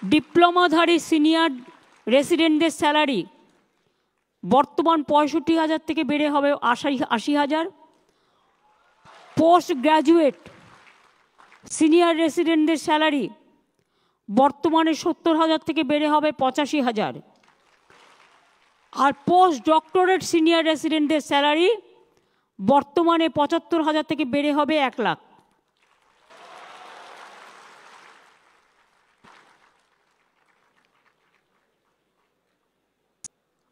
ডিপ্লোমাধারী senior রেসিডেন্টদের salary বর্তমান 65,000 থেকে বেড়ে হবে 80,000। পোস্ট গ্র্যাজুয়েট সিনিয়র রেসিডেন্টদের স্যালারি বর্তমানে 70,000 থেকে বেড়ে হবে 85,000। আর পোস্ট ডক্টরেট সিনিয়র রেসিডেন্টদের স্যালারি বর্তমানে 75,000 থেকে বেড়ে হবে 1 লাখ।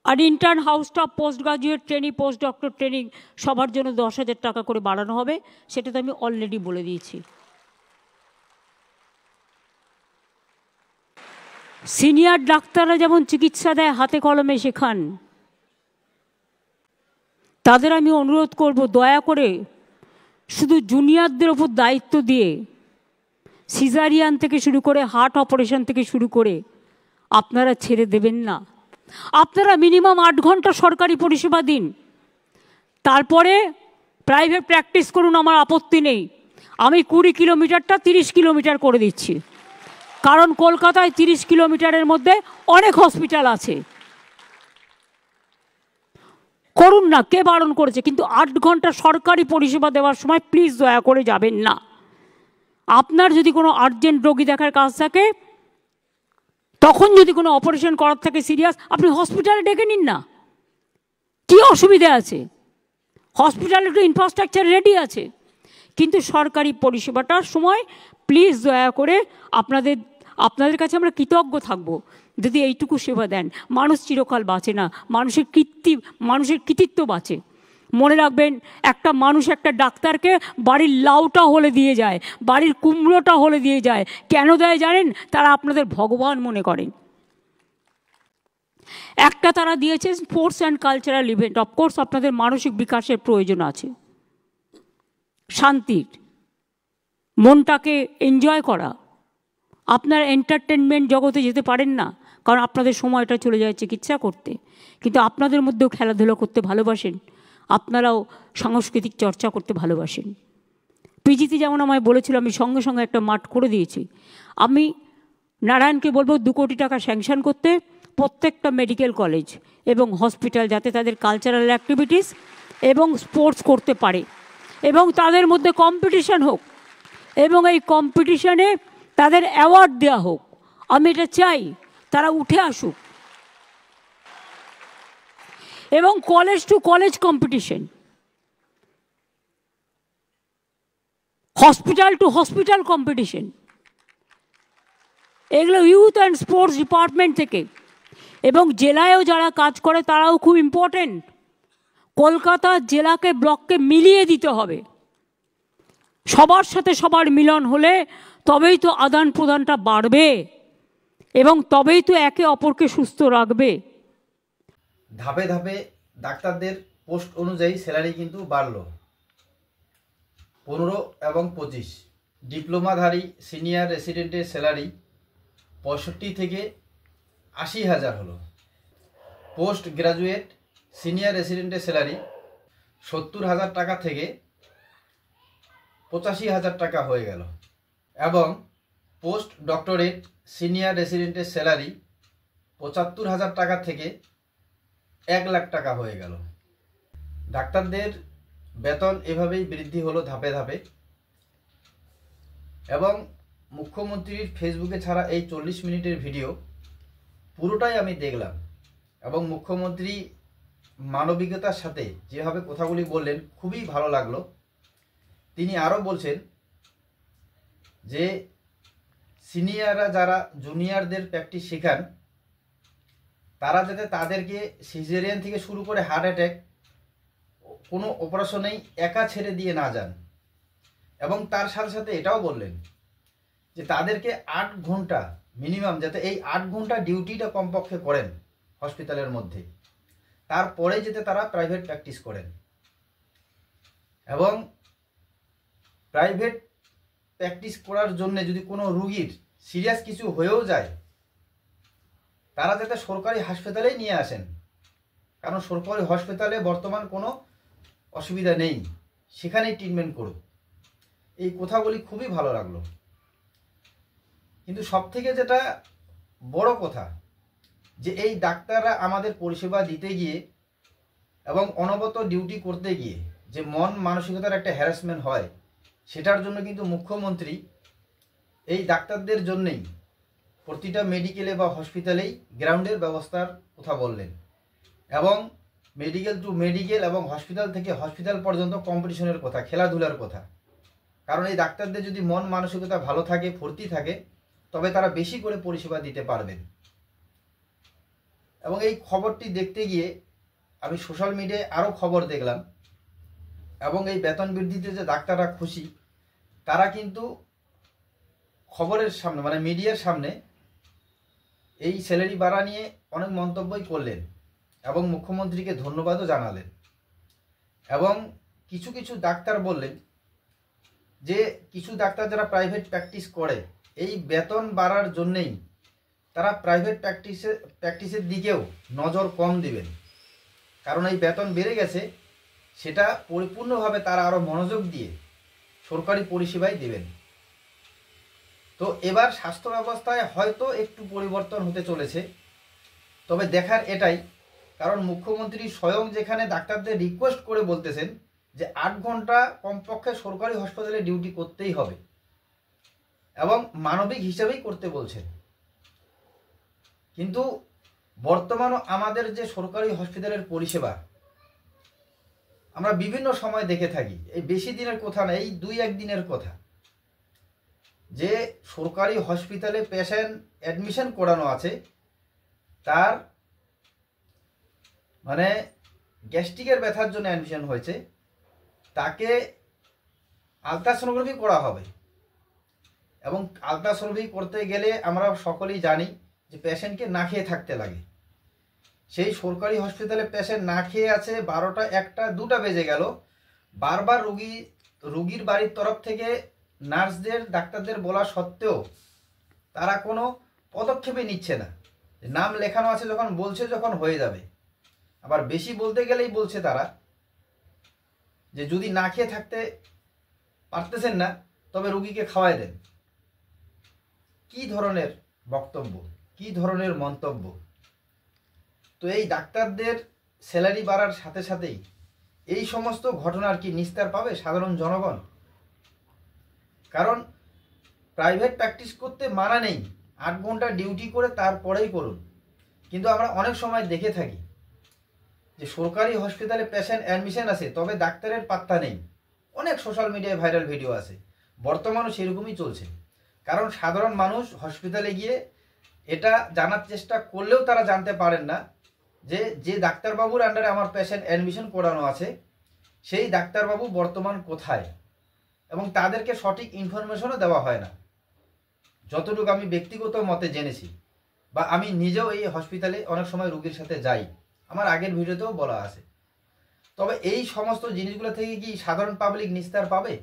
আর intern house staff post graduate training post doctor training সবার জন্য 10,000 টাকা করে বাড়ানো হবে, সেটা তো আমি অলরেডি বলে দিয়েছি। সিনিয়র ডাক্তাররা যেমন চিকিৎসা দেয় হাতে কলমে শেখান, তাদের আমি অনুরোধ করব দয়া করে শুধু জুনিয়রদের ওপর দায়িত্ব দিয়ে সিজারিয়ান থেকে শুরু করে হার্ট অপারেশন থেকে শুরু করে আপনারা ছেড়ে দেবেন না। আপনারা মিনিমাম 8 ঘন্টা সরকারি পরিষেবা দিন, তারপরে প্রাইভেট প্র্যাকটিস করুন, আমার আপত্তি নেই। আমি 20 কিলোমিটারটা 30 কিলোমিটার করে দিচ্ছি, কারণ কলকাতায় 30 কিলোমিটারের মধ্যে অনেক হসপিটাল আছে। করুন না, কে বারণ করেছে? কিন্তু 8 ঘন্টা সরকারি পরিষেবা দেওয়ার সময় প্লিজ দয়া করে যাবেন না। আপনার যদি কোনো আর্জেন্ট রোগী দেখার কাজ থাকে, তখন যদি কোনো অপারেশন করার থাকে সিরিয়াস, আপনি হসপিটালে ডেকে নিন না, কী অসুবিধা আছে? হসপিটালে একটু ইনফ্রাস্ট্রাকচার রেডি আছে। কিন্তু সরকারি পরিষেবাটার সময় প্লিজ দয়া করে আপনাদের কাছে আমরা কৃতজ্ঞ থাকব যদি এইটুকু সেবা দেন। মানুষ চিরকাল বাঁচে না, মানুষের কৃতিত্ব বাঁচে। মনে রাখবেন, একটা মানুষ একটা ডাক্তারকে বাড়ির লাউটা হলে দিয়ে যায়, বাড়ির কুমড়োটা হলে দিয়ে যায়। কেন দেয় জানেন? তারা আপনাদের ভগবান মনে করেন। একটা তারা দিয়েছে sports and cultural event. Of course আপনাদের মানসিক বিকাশের প্রয়োজন আছে, শান্তির, মনটাকে এনজয় করা। আপনার এন্টারটেনমেন্ট জগতে যেতে পারেন না, কারণ আপনাদের সময়টা চলে যায় চিকিৎসা করতে। কিন্তু আপনাদের মধ্যেও খেলাধুলা করতে ভালোবাসেন, আপনারাও সাংস্কৃতিক চর্চা করতে ভালোবাসেন। পিজিতে যেমন আমায় বলেছিল, আমি সঙ্গে সঙ্গে একটা মাঠ করে দিয়েছি। আমি নারায়ণকে বলবো 2 কোটি টাকা স্যাংশন করতে প্রত্যেকটা মেডিকেল কলেজ এবং হসপিটাল, যাতে তাদের কালচারাল অ্যাক্টিভিটিস এবং স্পোর্টস করতে পারে এবং তাদের মধ্যে কম্পিটিশন হোক এবং এই কম্পিটিশনে তাদের অ্যাওয়ার্ড দেওয়া হোক। আমি এটা চাই, তারা উঠে আসুক। এবং college to college competition, hospital two hospital competition, এগুলো ইউথ অ্যান্ড স্পোর্টস ডিপার্টমেন্ট থেকে এবং জেলায়ও যারা কাজ করে তারাও খুব ইম্পর্টেন্ট। কলকাতা জেলাকে ব্লককে মিলিয়ে দিতে হবে। সবার সাথে সবার মিলন হলে তবেই তো আদান প্রদানটা বাড়বে এবং তবেই তো একে অপরকে সুস্থ রাখবে। ধাপে ধাপে ডাক্তারদের পোস্ট অনুযায়ী স্যালারি কিন্তু বাড়লো। 15 এবং 25 ডিপ্লোমাধারী সিনিয়র রেসিডেন্টের স্যালারি 65 থেকে 80,000 হলো। পোস্ট গ্রাজুয়েট সিনিয়র রেসিডেন্টের স্যালারি 70,000 টাকা থেকে 85,000 টাকা হয়ে গেল এবং পোস্ট ডক্টরেট সিনিয়র রেসিডেন্টের স্যালারি 75,000 টাকা থেকে 1 লাখ টাকা হয়ে গেল। ডাক্তারদের বেতন এভাবেই বৃদ্ধি হলো ধাপে ধাপে এবং মুখ্যমন্ত্রীর ফেসবুকে ছাড়া এই 40 মিনিটের ভিডিও পুরোটাই আমি দেখলাম এবং মুখ্যমন্ত্রী মানবিকতার সাথে যেভাবে কথাগুলি বললেন খুবই ভালো লাগলো। তিনি আরও বলছেন যে সিনিয়ররা যারা জুনিয়রদের প্র্যাকটিস শেখান, তারা যাতে তাদেরকে সিজারিয়ান থেকে শুরু করে হার্ট অ্যাটাক কোনো অপারেশনেই একা ছেড়ে দিয়ে না যান। এবং তার সাথে সাথে এটাও বললেন যে তাদেরকে 8 ঘন্টা মিনিমাম, যাতে এই 8 ঘন্টা ডিউটিটা কমপক্ষে করেন হসপিটালের মধ্যে, তারপরে যাতে তারা প্রাইভেট প্র্যাকটিস করেন এবং প্রাইভেট প্র্যাকটিস করার জন্য যদি কোনো রুগীর সিরিয়াস কিছু হয়েও যায়, তারা যাতে সরকারি হাসপাতালেই নিয়ে আসেন, কারণ সরকারি হসপিটালে বর্তমান কোনো অসুবিধা নেই, সেখানেই ট্রিটমেন্ট করুক। এই কথাগুলি খুবই ভালো লাগলো। কিন্তু সবথেকে যেটা বড় কথা যে এই ডাক্তাররা আমাদের পরিষেবা দিতে গিয়ে এবং অনবরত ডিউটি করতে গিয়ে যে মন মানসিকতার একটা হ্যারাসমেন্ট হয়, সেটার জন্য কিন্তু মুখ্যমন্ত্রী এই ডাক্তারদের জন্যেই প্রতিটা মেডিকেলে বা হসপিটালেই গ্রাউন্ডের ব্যবস্থার কথা বললেন, এবং মেডিকেল টু মেডিকেল এবং হসপিটাল থেকে হসপিটাল পর্যন্ত কম্পিটিশনের কথা, খেলাধুলার কথা। কারণ এই ডাক্তারদের যদি মন মানসিকতা ভালো থাকে, ফুর্তি থাকে, তবে তারা বেশি করে পরিষেবা দিতে পারবেন। এবং এই খবরটি দেখতে গিয়ে আমি সোশ্যাল মিডিয়ায় আরও খবর দেখলাম, এবং এই বেতন বৃদ্ধিতে যে ডাক্তাররা খুশি, তারা কিন্তু খবরের সামনে মানে মিডিয়ার সামনে এই স্যালারি বাড়া নিয়ে অনেক মন্তব্যই করলেন এবং মুখ্যমন্ত্রীকে ধন্যবাদও জানালেন। এবং কিছু কিছু ডাক্তার বললেন যে কিছু ডাক্তার যারা প্রাইভেট প্র্যাকটিস করে, এই বেতন বাড়ার জন্যেই তারা প্রাইভেট প্র্যাকটিসের দিকেও নজর কম দিবেন। কারণ এই বেতন বেড়ে গেছে, সেটা পরিপূর্ণভাবে তারা আরও মনোযোগ দিয়ে সরকারি পরিষেবাই দেবেন। তো এবার স্বাস্থ্য ব্যবস্থায় হয়তো একটু পরিবর্তন হতে চলেছে, তবে দেখার এটাই, কারণ মুখ্যমন্ত্রী স্বয়ং যেখানে ডাক্তারদের রিকোয়েস্ট করে বলতেছেন যে 8 ঘন্টা কমপক্ষে সরকারি হাসপাতালে ডিউটি করতেই হবে, এবং মানবিক হিসাবেই করতে বলছেন। কিন্তু বর্তমানে আমাদের যে সরকারি হসপিটালের পরিষেবা আমরা বিভিন্ন সময় দেখে থাকি, এই বেশি দিনের কথা না, এই 2-1 দিনের কথা, যে সরকারি হসপিটালে পেশেন্ট অ্যাডমিশন করানো আছে, তার মানে গ্যাস্ট্রিকের ব্যথার জন্য অ্যাডমিশন হয়েছে, তাকে আলট্রাসোনোগ্রাফি করা হবে। এবং আলট্রাসোনোগ্রাফি করতে গেলে আমরা সকলেই জানি যে পেশেন্টকে না খেয়ে থাকতে লাগে। সেই সরকারি হসপিটালে পেশেন্ট না খেয়ে আছে, 12টা 1টা 2টা বেজে গেল, বারবার রুগীর বাড়ির তরফ থেকে নার্সদের ডাক্তারদের বলা সত্ত্বেও তারা কোনো পদক্ষেপই নিচ্ছে না। নাম লেখানো আছে যখন বলছে যখন হয়ে যাবে, আবার বেশি বলতে গেলেই বলছে তারা যে যদি না খেয়ে থাকতে পারতেছেন না তবে রুগীকে খাওয়াই দেন। কি ধরনের বক্তব্য, কি ধরনের মন্তব্য! তো এই ডাক্তারদের স্যালারি বাড়ার সাথে সাথেই এই সমস্ত ঘটনার কি নিস্তার পাবে সাধারণ জনগণ? কারণ প্রাইভেট প্র্যাকটিস করতে মানা নেই, 8 ঘন্টা ডিউটি করে তারপরেই করুন, কিন্তু আমরা অনেক সময় দেখে থাকি যে সরকারি হসপিটালে পেশেন্ট অ্যাডমিশন আছে, তবে ডাক্তারের পাত্তা নেই। অনেক সোশ্যাল মিডিয়ায় ভাইরাল ভিডিও আছে, বর্তমানও সেরকমই চলছে। কারণ সাধারণ মানুষ হসপিটালে গিয়ে এটা জানার চেষ্টা করলেও তারা জানতে পারেন না যে ডাক্তারবাবুর আন্ডারে আমার পেশেন্ট অ্যাডমিশন করানো আছে, সেই ডাক্তারবাবু বর্তমান কোথায়, এবং তাদেরকে সঠিক ইনফরমেশনও দেওয়া হয় না। যতটুকু আমি ব্যক্তিগত মতে জেনেছি, বা আমি নিজেও এই হসপিটালে অনেক সময় রুগীর সাথে যাই, আমার আগের ভিডিওতেও বলা আছে। তবে এই সমস্ত জিনিসগুলো থেকে কি সাধারণ পাবলিক নিস্তার পাবে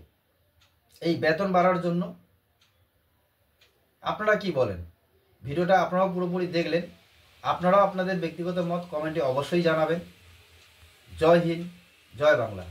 এই বেতন বাড়ার জন্য? আপনারা কি বলেন? ভিডিওটা আপনারাও পুরোপুরি দেখলেন, আপনারাও আপনাদের ব্যক্তিগত মত কমেন্টে অবশ্যই জানাবেন। জয় হিন্দ, জয় বাংলা।